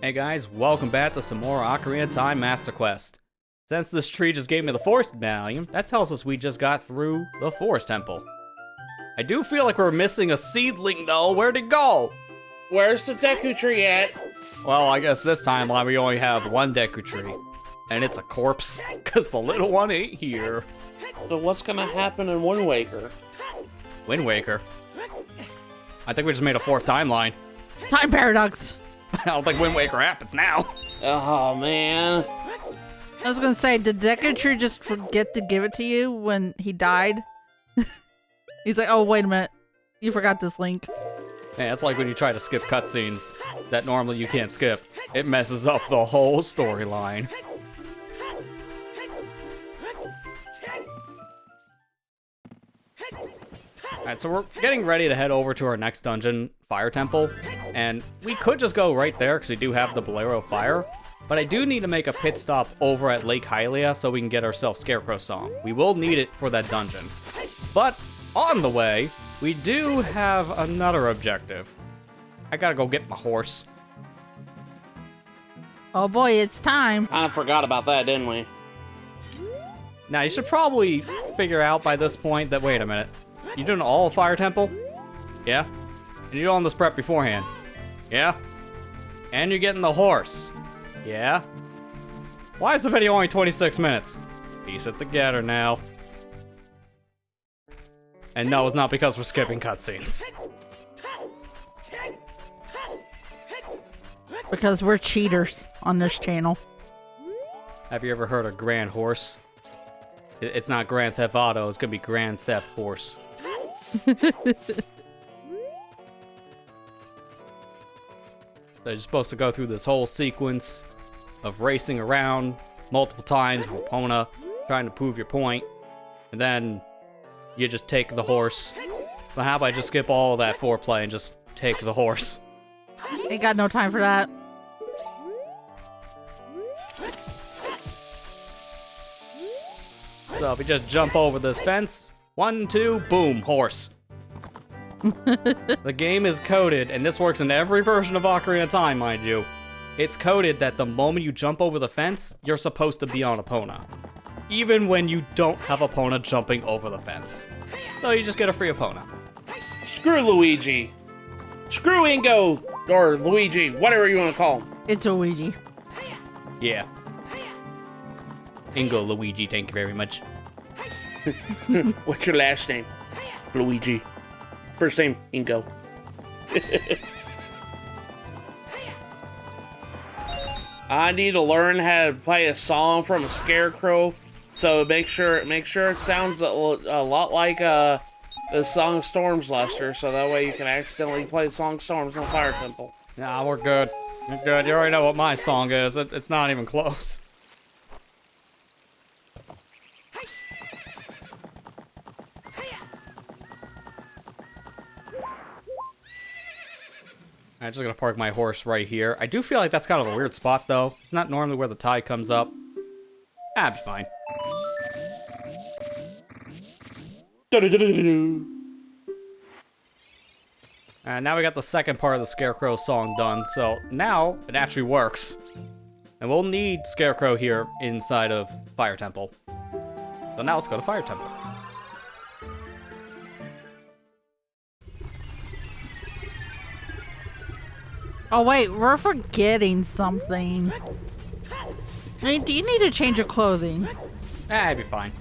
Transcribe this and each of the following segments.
Hey guys, welcome back to some more Ocarina of Time Master Quest. Since this tree just gave me the Forest Medallion, that tells us we just got through the Forest Temple. I do feel like we're missing a seedling though. Where'd it go? Where's the Deku tree at? Well, I guess this timeline we only have one Deku tree. And it's a corpse, because the little one ain't here. So what's gonna happen in Wind Waker? Wind Waker? I think we just made a fourth timeline. Time paradox. I don't think Wind Waker happens now. Oh, man. I was gonna say, did Deku Tree just forget to give it to you when he died? He's like, oh, wait a minute. You forgot this link. Yeah, it's like when you try to skip cutscenes that normally you can't skip. It messes up the whole storyline. Alright, so we're getting ready to head over to our next dungeon, Fire Temple, and we could just go right there because we do have the Bolero Fire, but I do need to make a pit stop over at Lake Hylia so we can get ourselves Scarecrow Song. We will need it for that dungeon. But on the way, we do have another objective. I gotta go get my horse. Oh boy, it's time. Kinda forgot about that, didn't we? Now, you should probably figure out by this point that, wait a minute, you doing all of Fire Temple? Yeah? And you're doing this prep beforehand? Yeah? And you're getting the horse? Yeah? Why is the video only 26 minutes? Piece it together now. And no, it's not because we're skipping cutscenes. Because we're cheaters on this channel. Have you ever heard of Grand Horse? It's not Grand Theft Auto, it's gonna be Grand Theft Horse. So you're supposed to go through this whole sequence of racing around multiple times with Epona, trying to prove your point, and then you just take the horse. So how about I just skip all of that foreplay and just take the horse? Ain't got no time for that. So if we just jump over this fence, 1, 2, boom, horse. The game is coded, and this works in every version of Ocarina of Time, mind you. It's coded that the moment you jump over the fence, you're supposed to be on Epona. Even when you don't have Epona jumping over the fence. So you just get a free Epona. Screw Luigi. Screw Ingo, or Luigi, whatever you want to call him. It's a Ouija. Yeah. Ingo Luigi, thank you very much. What's your last name? Luigi. First name, Ingo. I need to learn how to play a song from a Scarecrow, so make sure it sounds a lot like the Song of Storms, Lester, so that way you can accidentally play the Song of Storms in Fire Temple. Nah, we're good. We're good. You already know what my song is. It's not even close. I'm just gonna park my horse right here. I do feel like that's kind of a weird spot, though. It's not normally where the tide comes up. That'd be fine. And now we got the second part of the Scarecrow song done, so now it actually works. And we'll need Scarecrow here inside of Fire Temple. So now let's go to Fire Temple. Oh wait, we're forgetting something. Hey, do you need to change your clothing? It'd be fine.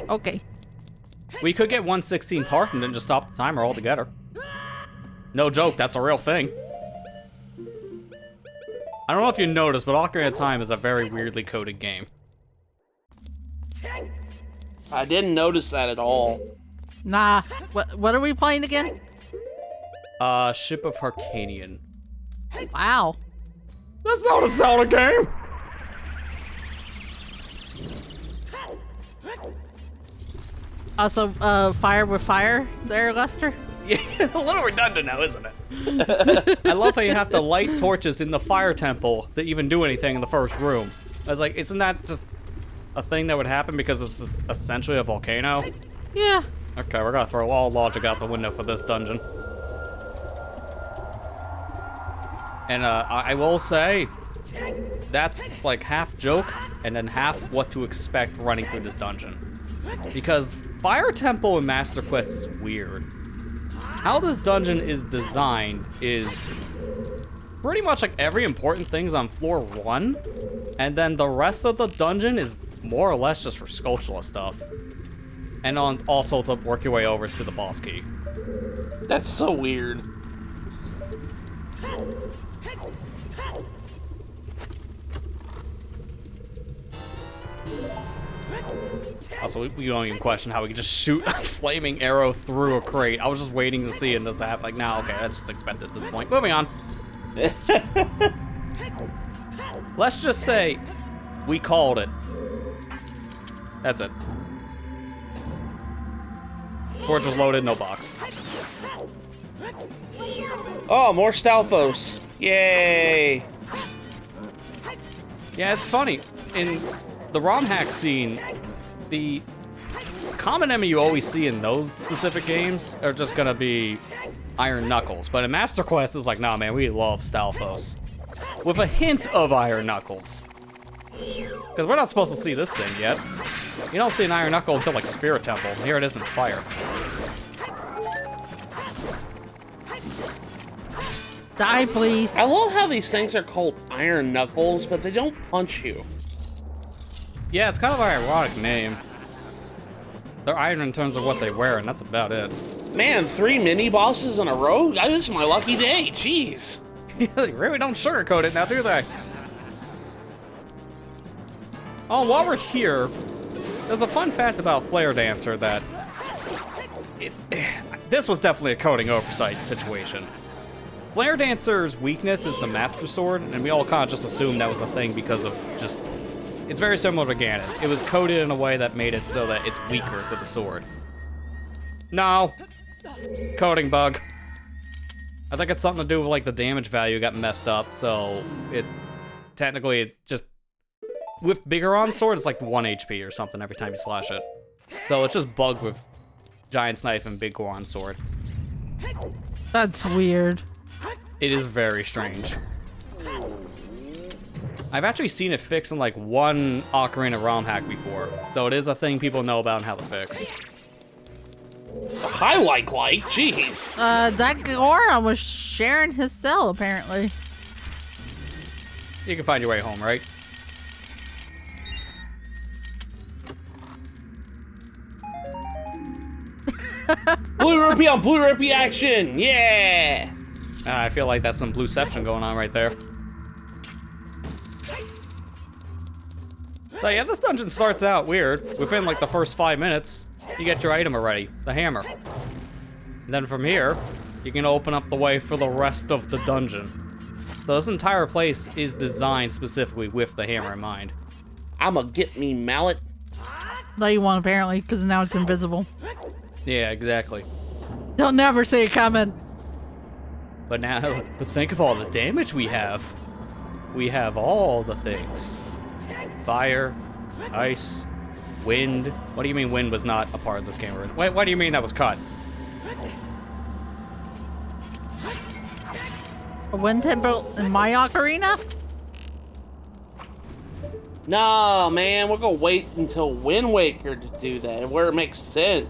Okay. We could get 1/16th heart and then just stop the timer altogether. No joke, that's a real thing. I don't know if you noticed, but Ocarina of Time is a very weirdly coded game. I didn't notice that at all. Nah. What are we playing again? Ship of Harkanian. Wow. That's not a Zelda game! Also, fire with fire there, Lester? Yeah, a little redundant now, isn't it? I love how you have to light torches in the Fire Temple to even do anything in the first room. I was like, isn't that just a thing that would happen because it's essentially a volcano? Yeah. Okay, we're gonna throw all logic out the window for this dungeon. And I will say, that's like half joke and then half what to expect running through this dungeon. Because Fire Temple in Master Quest is weird. How this dungeon is designed is pretty much like every important thing's on floor 1, and then the rest of the dungeon is more or less just for Skulltula stuff. And also to work your way over to the boss key. That's so weird. Also, we don't even question how we can just shoot a flaming arrow through a crate. I was just waiting to see it, and this happened. Like, nah, okay, I just expected at this point. Moving on. Let's just say we called it. That's it. Forge was loaded, no box. Oh, more Stalfos. Yay. Yeah, it's funny. In the ROM hack scene, the common enemy you always see in those specific games are just gonna be Iron Knuckles. But in Master Quest, it's like, nah, man, we love Stalfos. With a hint of Iron Knuckles. Because we're not supposed to see this thing yet. You don't see an Iron Knuckle until, like, Spirit Temple. Here it is in Fire. Die, please. I love how these things are called Iron Knuckles, but they don't punch you. Yeah, it's kind of an ironic name. They're iron in terms of what they wear, and that's about it. Man, 3 mini-bosses in a row? This is my lucky day, jeez. They really don't sugarcoat it now, do they? Oh, while we're here, there's a fun fact about Flare Dancer that... this was definitely a coding oversight situation. Flare Dancer's weakness is the Master Sword, and we all kind of just assumed that was the thing because of just... It's very similar to Ganon. It was coded in a way that made it so that it's weaker to the sword. No. Coding bug. I think it's something to do with, like, the damage value got messed up, so it... Technically, it just... With Bigoron Sword, it's like 1 HP or something every time you slash it. So it's just bugged with Giant's Knife and Big Goron Sword. That's weird. It is very strange. I've actually seen it fixed in like one Ocarina ROM hack before, so it is a thing people know about and how to fix. I like, jeez. That Goron was sharing his cell, apparently. You can find your way home, right? Blue Rupee on Blue Rupee action, yeah! I feel like that's some Blueception going on right there. So yeah, this dungeon starts out weird. Within like the first 5 minutes, you get your item already, the hammer. And then from here, you can open up the way for the rest of the dungeon. So this entire place is designed specifically with the hammer in mind. I'ma get me mallet. No, you won't, apparently, because now it's invisible. Yeah, exactly. They'll never see it coming. But now, think of all the damage we have. We have all the things. Fire, ice, wind. What do you mean wind was not a part of this game? Wait, what do you mean that was cut? A wind temple in my Ocarina? Nah, man, we're gonna wait until Wind Waker to do that, where it makes sense.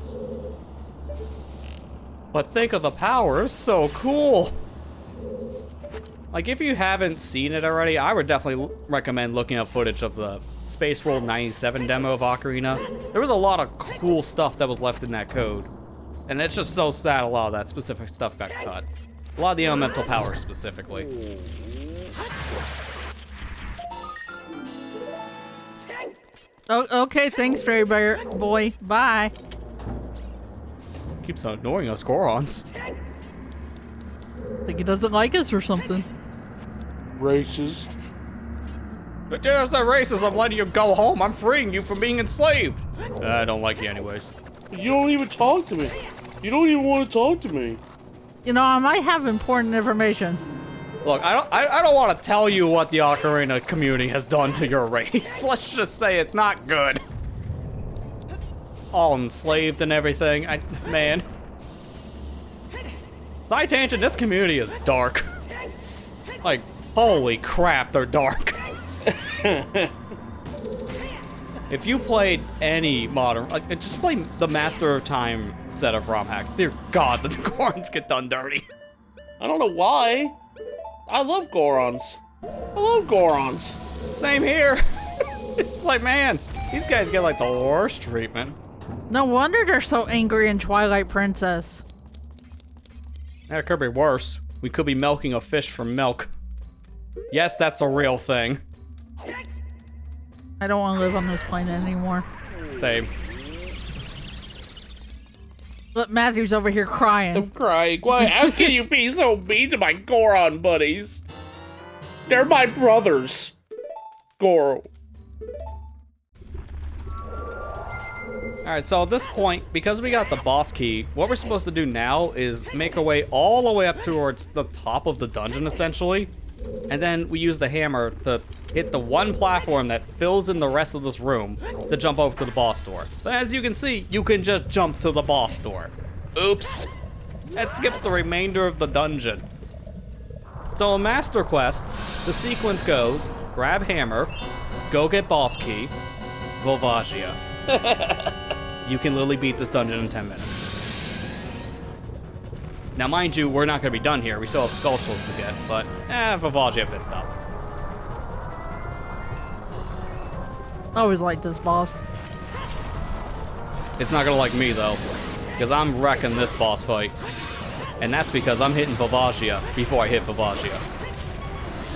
But think of the power, it's so cool. Like, if you haven't seen it already, I would definitely recommend looking up footage of the Space World 97 demo of Ocarina. There was a lot of cool stuff that was left in that code. And it's just so sad a lot of that specific stuff got cut. A lot of the elemental power specifically. Oh, okay, thanks, Fairy Bear Boy. Bye. Keeps annoying us Gorons. Think he doesn't like us or something. Racist. But there's that racist, I'm letting you go home. I'm freeing you from being enslaved. I don't like you anyways. You don't even talk to me. You don't even want to talk to me. You know, I might have important information. Look, I don't want to tell you what the Ocarina community has done to your race. Let's just say it's not good. All enslaved and everything. Side tangent, this community is dark. Like, holy crap, they're dark. If you played any modern, like, just play the Master of Time set of ROM hacks. Dear God, the Gorons get done dirty. I don't know why. I love Gorons. I love Gorons. Same here. It's like, man, these guys get like the worst treatment. No wonder they're so angry in Twilight Princess. That could be worse. We could be milking a fish for milk. Yes, that's a real thing. I don't want to live on this planet anymore. Same. Look, Matthew's over here crying. I'm crying. Why? How can you be so mean to my Goron buddies? They're my brothers. Goro. Alright, so at this point, because we got the boss key, what we're supposed to do now is make our way all the way up towards the top of the dungeon, essentially. And then we use the hammer to hit the one platform that fills in the rest of this room to jump over to the boss door. But as you can see, you can just jump to the boss door. Oops. That skips the remainder of the dungeon. So in Master Quest, the sequence goes, grab hammer, go get boss key, Volvagia. You can literally beat this dungeon in 10 minutes. Now, mind you, we're not going to be done here. We still have Skull Skulls to get, but, Volvagia pit stop. I always liked this boss. It's not going to like me, though, because I'm wrecking this boss fight. And that's because I'm hitting Volvagia before I hit Volvagia.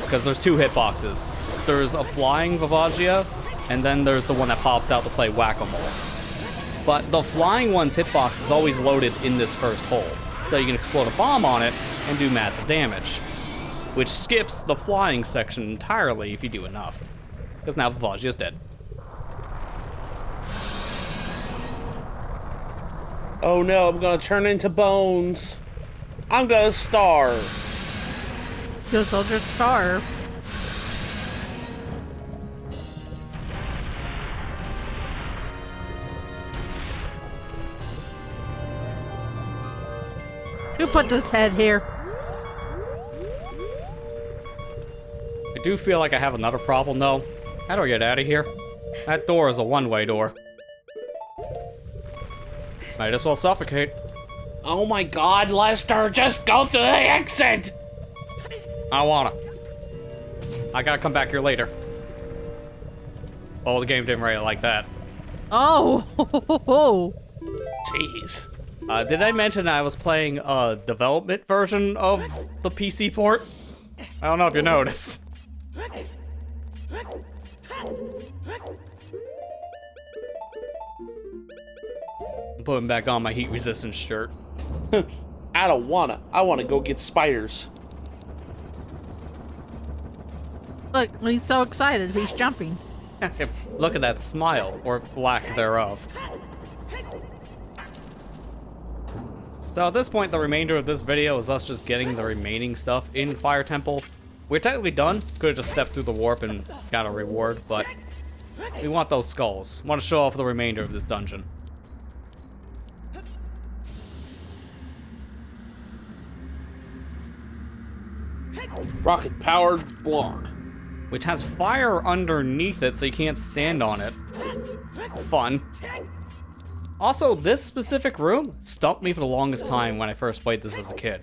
Because there's two hitboxes. There's a flying Volvagia, and then there's the one that pops out to play Whack-A-Mole. But the flying one's hitbox is always loaded in this first hole. So you can explode a bomb on it and do massive damage. Which skips the flying section entirely if you do enough. Because now Volvagia's dead. Oh no, I'm gonna turn into bones. I'm gonna starve. Go soldier starve. Who put this head here? I do feel like I have another problem, though. How do I get out of here? That door is a one-way door. Might as well suffocate. Oh my god, Lester, just go through the exit! I wanna. I gotta come back here later. Oh, the game didn't really like that. Oh! Jeez. Did I mention I was playing a development version of the PC port? I don't know if you noticed. I'm putting back on my heat resistance shirt. I don't wanna. I wanna go get spiders. Look, he's so excited. He's jumping. Look at that smile, or lack thereof. So at this point, the remainder of this video is us just getting the remaining stuff in Fire Temple. We're technically done. Could have just stepped through the warp and got a reward, but we want those skulls. Want to show off the remainder of this dungeon. Rocket-powered block. Which has fire underneath it, so you can't stand on it. Fun. Also, this specific room stumped me for the longest time when I first played this as a kid.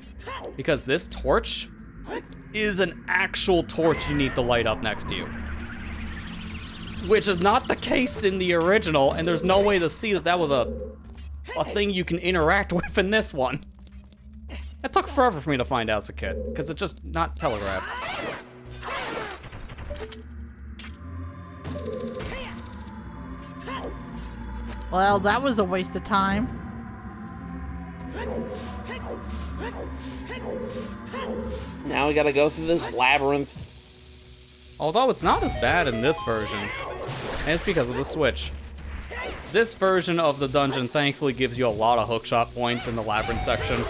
Because this torch is an actual torch you need to light up next to you. Which is not the case in the original, and there's no way to see that that was a thing you can interact with in this one. It took forever for me to find out as a kid, because it's just not telegraphed. Well, that was a waste of time. Now we gotta go through this labyrinth. Although it's not as bad in this version, and it's because of the Switch. This version of the dungeon thankfully gives you a lot of hookshot points in the labyrinth section.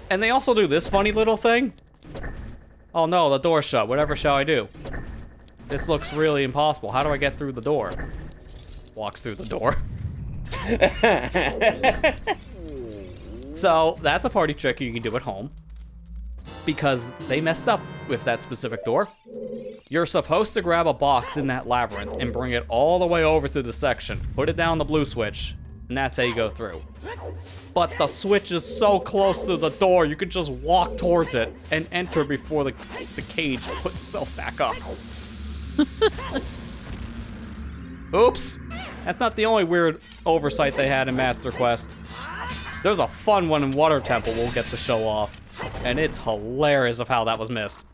And they also do this funny little thing. Oh no, the door's shut. Whatever shall I do? This looks really impossible. How do I get through the door? Walks through the door. So, that's a party trick you can do at home. because they messed up with that specific door. You're supposed to grab a box in that labyrinth and bring it all the way over to the section, put it down the blue switch, and that's how you go through. But the switch is so close to the door, you could just walk towards it and enter before the cage puts itself back up. Oops. That's not the only weird oversight they had in Master Quest. There's a fun one in Water Temple we'll get to show off, and it's hilarious of how that was missed.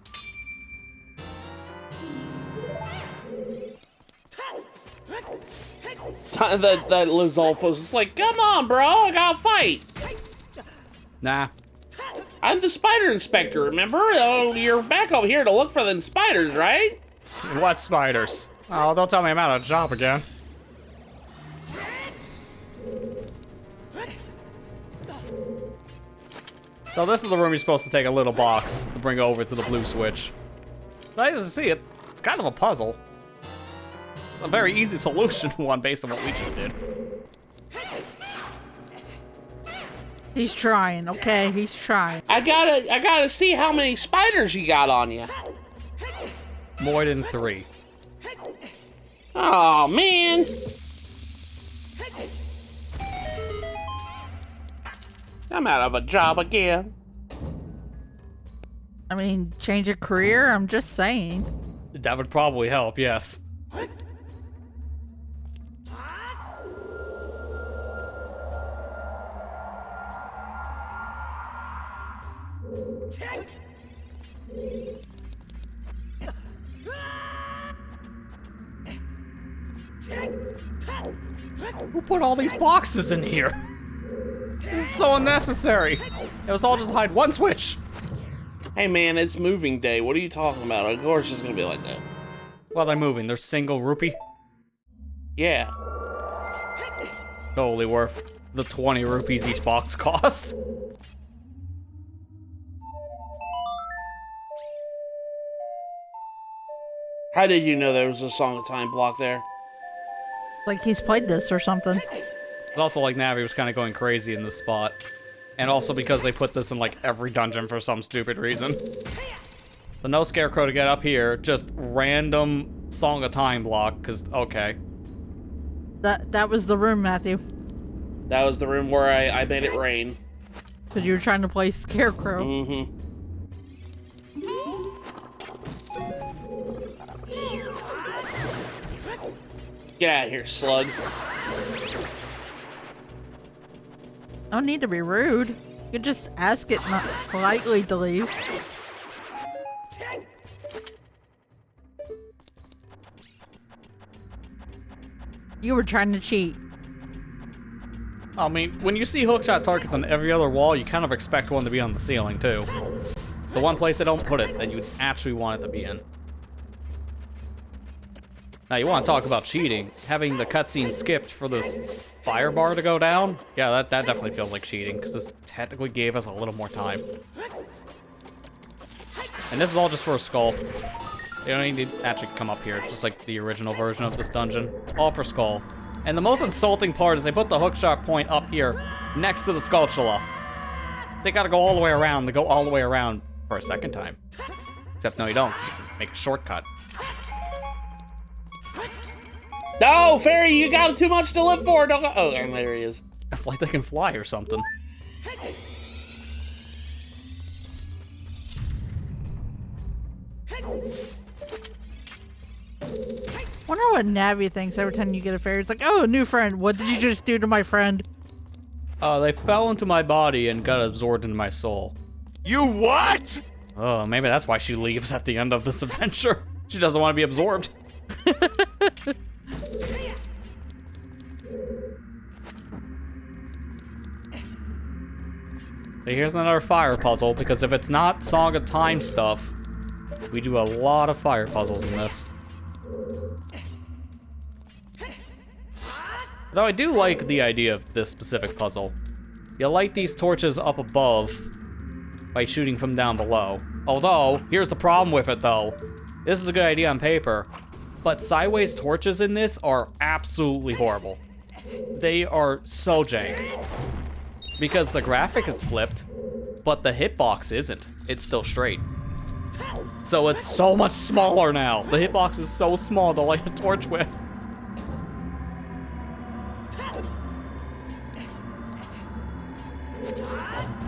That Lizolfo's just like, come on, bro, I gotta fight. Nah. I'm the spider inspector, remember? Oh, you're back over here to look for the spiders, right? What spiders? Oh, don't tell me I'm out of a job again. So this is the room you're supposed to take a little box to bring over to the blue switch. Nice to see, it's kind of a puzzle. A very easy solution one based on what we just did. He's trying, okay? He's trying. I gotta see how many spiders you got on you. More than 3. Oh, man. I'm out of a job again. I mean, change your career? I'm just saying. That would probably help, yes. Who put all these boxes in here? This is so unnecessary. It was all just to hide one switch. Hey man, it's moving day. What are you talking about? Of course it's gonna be like that. Well, they're moving. They're single rupee. Yeah. Totally worth the 20 rupees each box cost. How did you know there was a Song of Time block there? Like he's played this or something. It's also like Navi was kind of going crazy in this spot. And also because they put this in like every dungeon for some stupid reason. So no Scarecrow to get up here, just random Song of Time block, because, okay. That was the room, Matthew. That was the room where I made it rain. Because you were trying to play Scarecrow. Mm-hmm. Get out of here, slug. No need to be rude. You could just ask it not politely to leave. You were trying to cheat. I mean, when you see hookshot targets on every other wall, you kind of expect one to be on the ceiling, too. The one place they don't put it that you'd actually want it to be in. Now, you want to talk about cheating. Having the cutscene skipped for this fire bar to go down? Yeah, that definitely feels like cheating, because this technically gave us a little more time. And this is all just for a skull. You don't need to actually come up here, just like the original version of this dungeon. All for skull. And the most insulting part is they put the hookshot point up here, next to the Skulltula. They gotta go all the way around. They go all the way around for a second time. Except no, you don't. You can make a shortcut. No, Fairy, you got too much to live for. Don't go. Oh, and there he is. It's like they can fly or something. Wonder what Navi thinks every time you get a fairy. It's like, oh, a new friend. What did you just do to my friend? They fell into my body and got absorbed into my soul. You what? Oh, maybe that's why she leaves at the end of this adventure. She doesn't want to be absorbed. So here's another fire puzzle, because if it's not Song of Time stuff, we do a lot of fire puzzles in this. Though I do like the idea of this specific puzzle. You light these torches up above by shooting from down below. Although, here's the problem with it though. This is a good idea on paper, but sideways torches in this are absolutely horrible. They are so jank. Because the graphic is flipped, but the hitbox isn't. It's still straight. So it's so much smaller now. The hitbox is so small to light a torch with.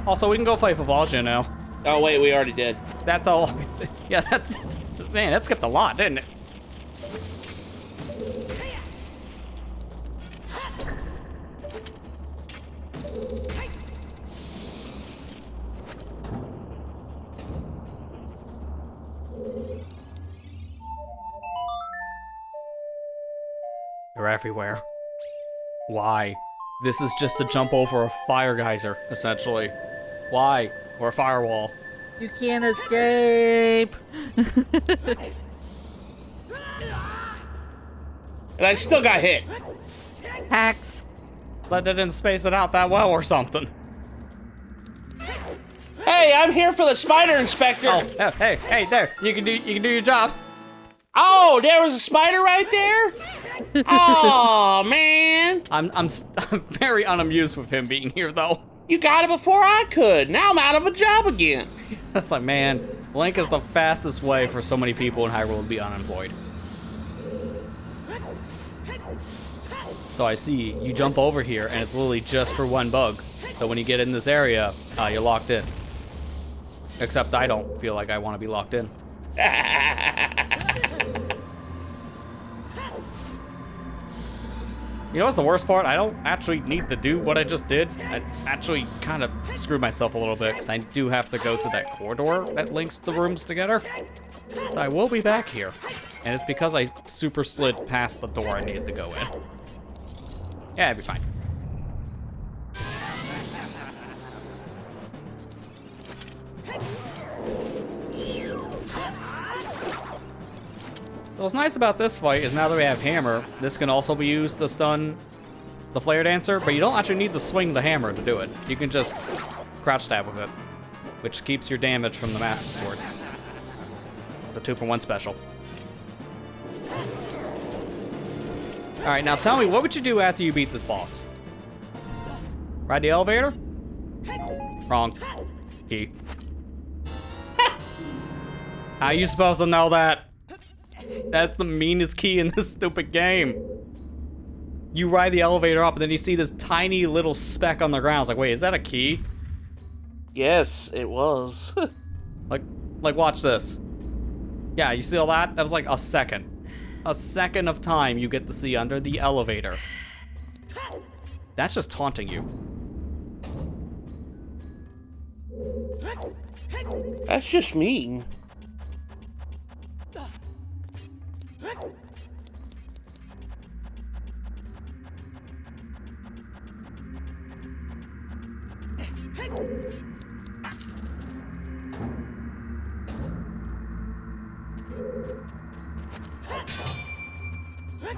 Also, we can go fight Favalgia now. Oh wait, we already did. That's all. Yeah, that's. Man, that skipped a lot, didn't it? You're everywhere. Why? This is just to jump over a fire geyser, essentially. Why? Or a firewall. You can't escape. And I still got hit. Hacks. That didn't space it out that well or something. Hey, I'm here for the spider inspector. Oh, hey, there. You can do your job. Oh, there was a spider right there? Oh, man. I'm very unamused with him being here though. You got it before I could. Now I'm out of a job again. That's like, man, Link is the fastest way for so many people in Hyrule to be unemployed. So I see you jump over here and it's literally just for one bug. So when you get in this area, you're locked in. Except I don't feel like I want to be locked in. You know what's the worst part? I don't actually need to do what I just did. I actually kind of screwed myself a little bit because I do have to go to that corridor that links the rooms together. But I will be back here. And it's because I super slid past the door I needed to go in. Yeah, it'd be fine. So what's nice about this fight is now that we have Hammer, this can also be used to stun the Flare Dancer, but you don't actually need to swing the hammer to do it. You can just crouch stab with it, which keeps your damage from the Master Sword. It's a 2-for-1 special. Alright, now tell me, what would you do after you beat this boss? Ride the elevator? Wrong. Key. How are you supposed to know that? That's the meanest key in this stupid game. You ride the elevator up and then you see this tiny little speck on the ground. It's like, wait, is that a key? Yes, it was. Like watch this. Yeah, you see all that? That was like a second. A second of time you get to see under the elevator. That's just taunting you. That's just mean.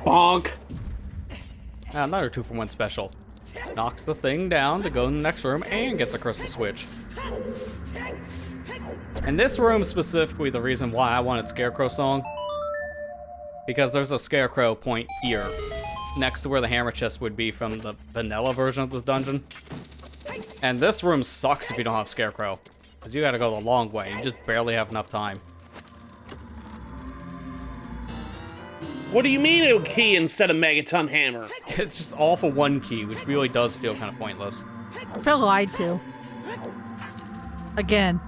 Bonk. Another 2-for-1 special. Knocks the thing down to go in the next room and gets a crystal switch. And this room specifically, the reason why I wanted Scarecrow Song, because there's a Scarecrow point here, next to where the hammer chest would be from the vanilla version of this dungeon. And this room sucks if you don't have Scarecrow, because you gotta go the long way. You just barely have enough time. What do you mean a key instead of Megaton Hammer? It's just all for one key, which really does feel kind of pointless. I feel lied to. Again.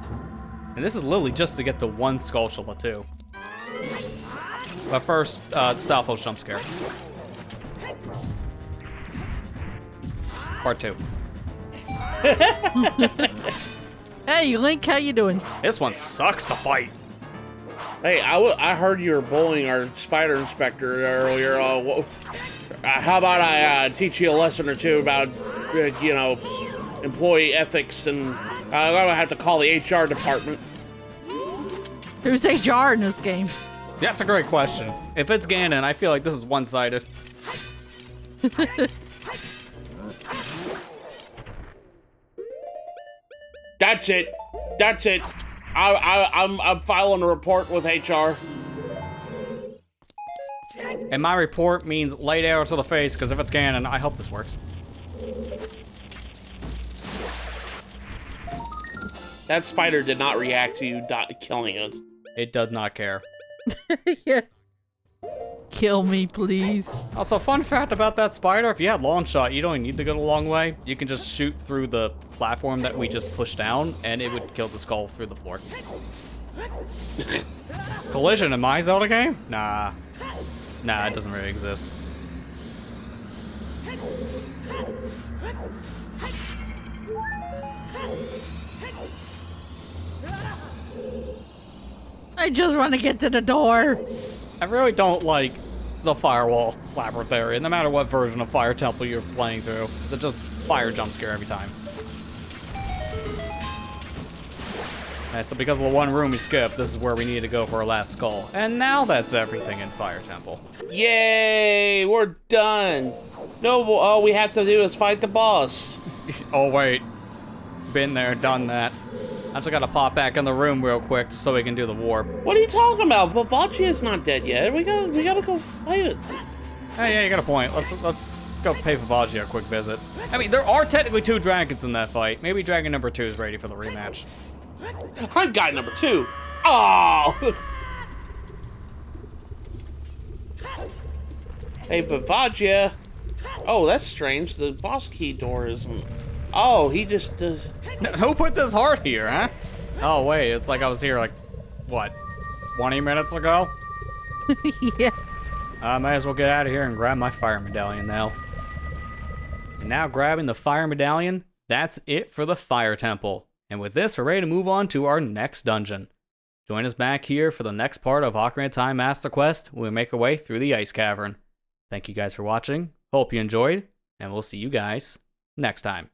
And this is literally just to get the one Skulltula too. But first, Stalfos jump scare. Part 2. Hey, Link, how you doing? This one sucks to fight. Hey, I heard you were bullying our spider inspector earlier. How about I teach you a lesson or two about, you know, employee ethics, and I'm gonna have to call the HR department. Who's HR in this game? That's a great question. If it's Ganon, I feel like this is one-sided. That's it. That's it. I'm filing a report with HR. And my report means light arrow to the face, because if it's Ganon, I hope this works. That spider did not react to you killing it. It does not care. Yeah. Kill me, please. Also, fun fact about that spider, if you had long shot, you don't even need to go the long way. You can just shoot through the platform that we just pushed down, and it would kill the skull through the floor. Collision in my Zelda game? Nah. Nah, it doesn't really exist. I just want to get to the door. I really don't like the Firewall Labyrinth area, no matter what version of Fire Temple you're playing through. It's just fire jump scare every time. Alright, so because of the one room we skipped, this is where we need to go for our last skull. And now that's everything in Fire Temple. Yay! We're done. No, all we have to do is fight the boss. Oh wait, been there, done that. I just gotta pop back in the room real quick just so we can do the warp. What are you talking about? Vivacia's not dead yet. We gotta go fight it. Hey, yeah, you got a point. Let's go pay Vivacia a quick visit. I mean, there are technically 2 dragons in that fight. Maybe dragon number 2 is ready for the rematch. I'm guy number 2. Oh! Hey, Vivacia. Oh, that's strange. The boss key door isn't. Oh, he just does. Who put this heart here, huh? Oh, wait, it's like I was here, like, what, 20 minutes ago? Yeah. I might as well get out of here and grab my fire medallion now. And now grabbing the fire medallion, that's it for the Fire Temple. And with this, we're ready to move on to our next dungeon. Join us back here for the next part of Ocarina of Time Master Quest when we make our way through the Ice Cavern. Thank you guys for watching, hope you enjoyed, and we'll see you guys next time.